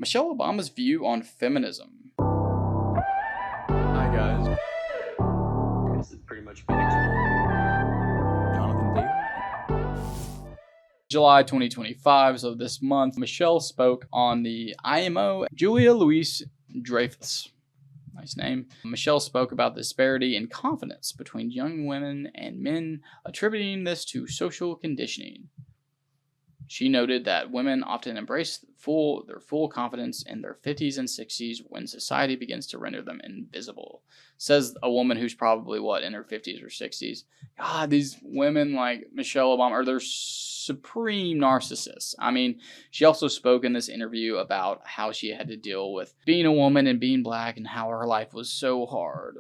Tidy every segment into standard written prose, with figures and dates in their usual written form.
Michelle Obama's view on feminism. Hi, guys. This has pretty much been explained. Jonathon Daily. July 2025, so this month, Michelle spoke on the IMO Julia Louis-Dreyfus. Nice name. Michelle spoke about the disparity in confidence between young women and men, attributing this to social conditioning. She noted that women often embrace their full confidence in their 50s and 60s when society begins to render them invisible. Says a woman who's probably, in her 50s or 60s. God, these women like Michelle Obama they're supreme narcissists. I mean, she also spoke in this interview about how she had to deal with being a woman and being black and how her life was so hard.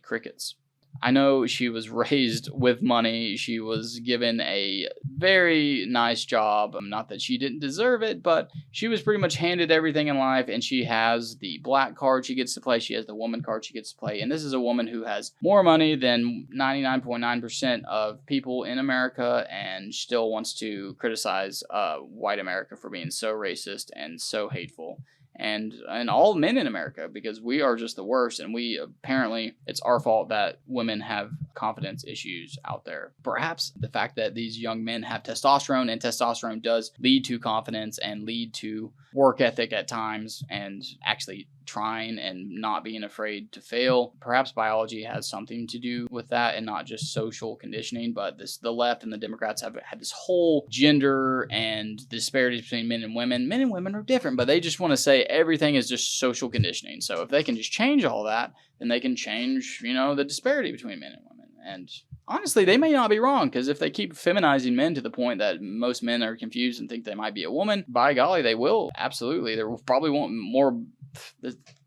Crickets. I know she was raised with money. She was given a very nice job. Not that she didn't deserve it, but she was pretty much handed everything in life, and she has the black card she gets to play. She has the woman card she gets to play. And this is a woman who has more money than 99.9% of people in America and still wants to criticize white America for being so racist and so hateful. And all men in America, because we are just the worst, and it's our fault that women have confidence issues out there. Perhaps the fact that these young men have testosterone, and testosterone does lead to confidence and lead to work ethic at times, and actually trying and not being afraid to fail. Perhaps biology has something to do with that and not just social conditioning, but the left and the Democrats have had this whole gender and disparities between men and women. Men and women are different, but they just want to say everything is just social conditioning. So if they can just change all that, then they can change, the disparity between men and women. And honestly, they may not be wrong, because if they keep feminizing men to the point that most men are confused and think they might be a woman, by golly, they will. Absolutely. There will probably won't more.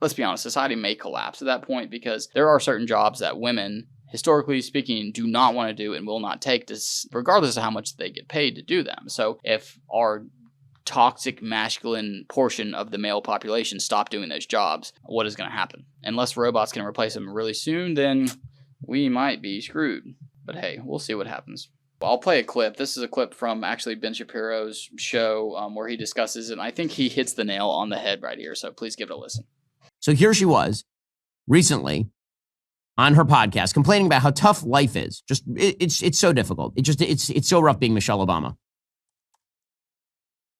Let's be honest, society may collapse at that point, because there are certain jobs that women, historically speaking, do not want to do and will not take, regardless of how much they get paid to do them. So if our toxic masculine portion of the male population stop doing those jobs, what is going to happen? Unless robots can replace them really soon, then we might be screwed. But hey, we'll see what happens. I'll play a clip. This is a clip from actually Ben Shapiro's show where he discusses it. And I think he hits the nail on the head right here. So please give it a listen. So here she was recently on her podcast complaining about how tough life is. Just it's so difficult. It's so rough being Michelle Obama.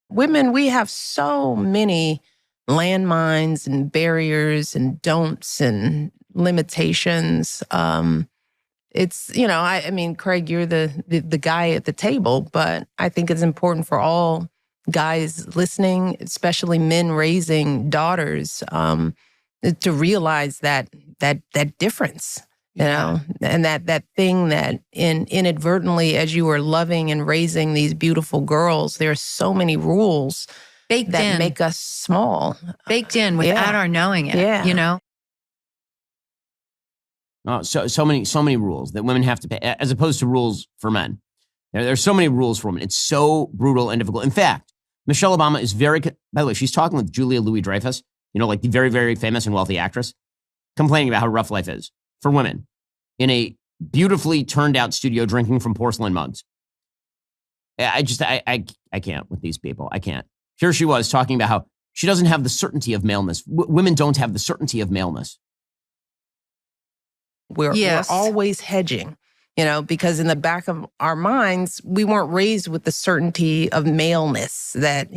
Women, we have so many landmines and barriers and don'ts and limitations. It's, I mean, Craig, you're the guy at the table, but I think it's important for all guys listening, especially men raising daughters, to realize that difference, and that thing that inadvertently, as you are loving and raising these beautiful girls, there are so many rules baked that in, make us small, baked in without our knowing it. Oh, so many rules that women have to pay, as opposed to rules for men. There's so many rules for women. It's so brutal and difficult. In fact, Michelle Obama is by the way, she's talking with Julia Louis-Dreyfus, like the very, very famous and wealthy actress, complaining about how rough life is for women in a beautifully turned out studio drinking from porcelain mugs. I can't with these people. I can't. Here she was talking about how she doesn't have the certainty of maleness. Women don't have the certainty of maleness. We're always hedging, because in the back of our minds, we weren't raised with the certainty of maleness that,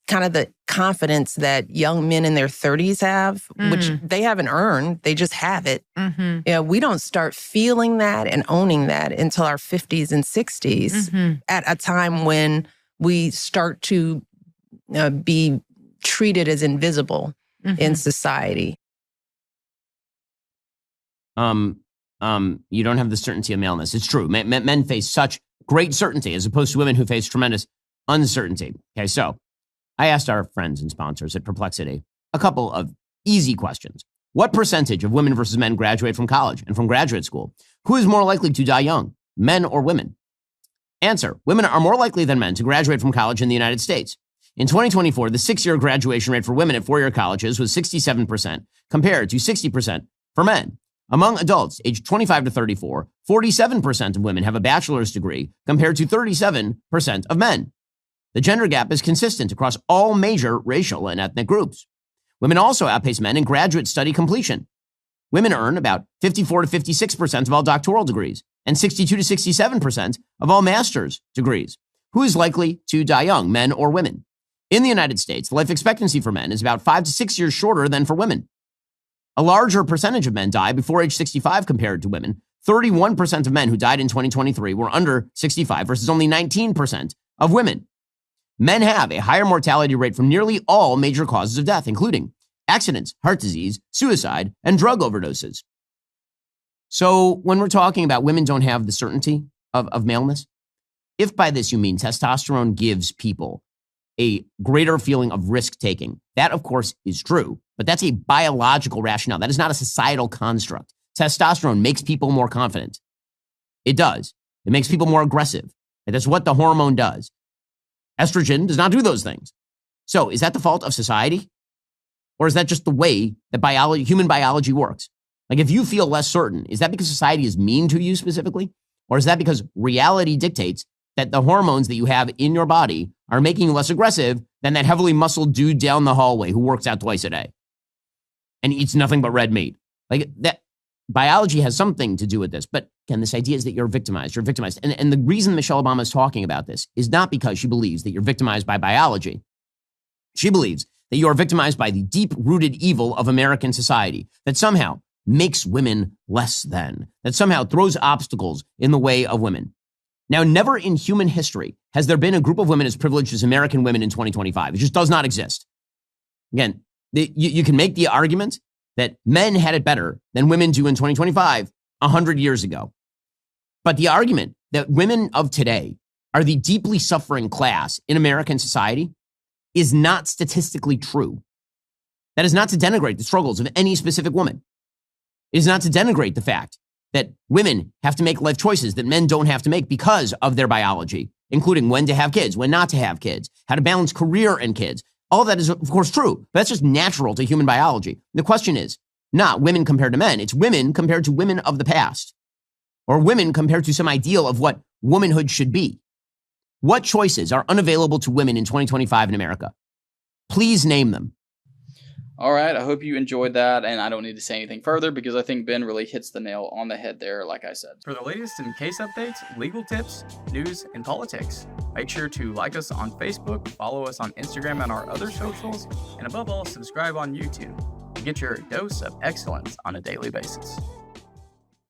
kind of the confidence that young men in their 30s have, which they haven't earned. They just have it. Mm-hmm. We don't start feeling that and owning that until our 50s and 60s at a time when we start to be treated as invisible in society. You don't have the certainty of maleness. It's true. Men face such great certainty as opposed to women who face tremendous uncertainty. Okay, so I asked our friends and sponsors at Perplexity a couple of easy questions. What percentage of women versus men graduate from college and from graduate school? Who is more likely to die young, men or women? Answer: women are more likely than men to graduate from college in the United States. In 2024, the 6-year graduation rate for women at 4-year colleges was 67%, compared to 60% for men. Among adults aged 25 to 34, 47% of women have a bachelor's degree, compared to 37% of men. The gender gap is consistent across all major racial and ethnic groups. Women also outpace men in graduate study completion. Women earn about 54 to 56% of all doctoral degrees and 62 to 67% of all master's degrees. Who is likely to die young, men or women? In the United States, the life expectancy for men is about 5 to 6 years shorter than for women. A larger percentage of men die before age 65 compared to women. 31% of men who died in 2023 were under 65 versus only 19% of women. Men have a higher mortality rate from nearly all major causes of death, including accidents, heart disease, suicide, and drug overdoses. So when we're talking about women don't have the certainty of maleness, if by this you mean testosterone gives people a greater feeling of risk-taking, that of course is true, but that's a biological rationale. That is not a societal construct. Testosterone makes people more confident. It does. It makes people more aggressive. And that's what the hormone does. Estrogen does not do those things. So is that the fault of society? Or is that just the way that human biology works? Like if you feel less certain, is that because society is mean to you specifically? Or is that because reality dictates that the hormones that you have in your body are making you less aggressive than that heavily muscled dude down the hallway who works out twice a day and eats nothing but red meat? Like that biology has something to do with this. But again, this idea is that you're victimized. You're victimized. And the reason Michelle Obama is talking about this is not because she believes that you're victimized by biology. She believes that you are victimized by the deep-rooted evil of American society that somehow makes women less than, that somehow throws obstacles in the way of women. Now, never in human history has there been a group of women as privileged as American women in 2025. It just does not exist. Again, you can make the argument that men had it better than women do in 2025, 100 years ago. But the argument that women of today are the deeply suffering class in American society is not statistically true. That is not to denigrate the struggles of any specific woman. It is not to denigrate the fact that women have to make life choices that men don't have to make because of their biology, including when to have kids, when not to have kids, how to balance career and kids. All that is, of course, true, but that's just natural to human biology. The question is not women compared to men. It's women compared to women of the past, or women compared to some ideal of what womanhood should be. What choices are unavailable to women in 2025 in America? Please name them. All right, I hope you enjoyed that, and I don't need to say anything further because I think Ben really hits the nail on the head there, like I said. For the latest in case updates, legal tips, news, and politics, make sure to like us on Facebook, follow us on Instagram and our other socials, and above all, subscribe on YouTube to get your dose of excellence on a daily basis.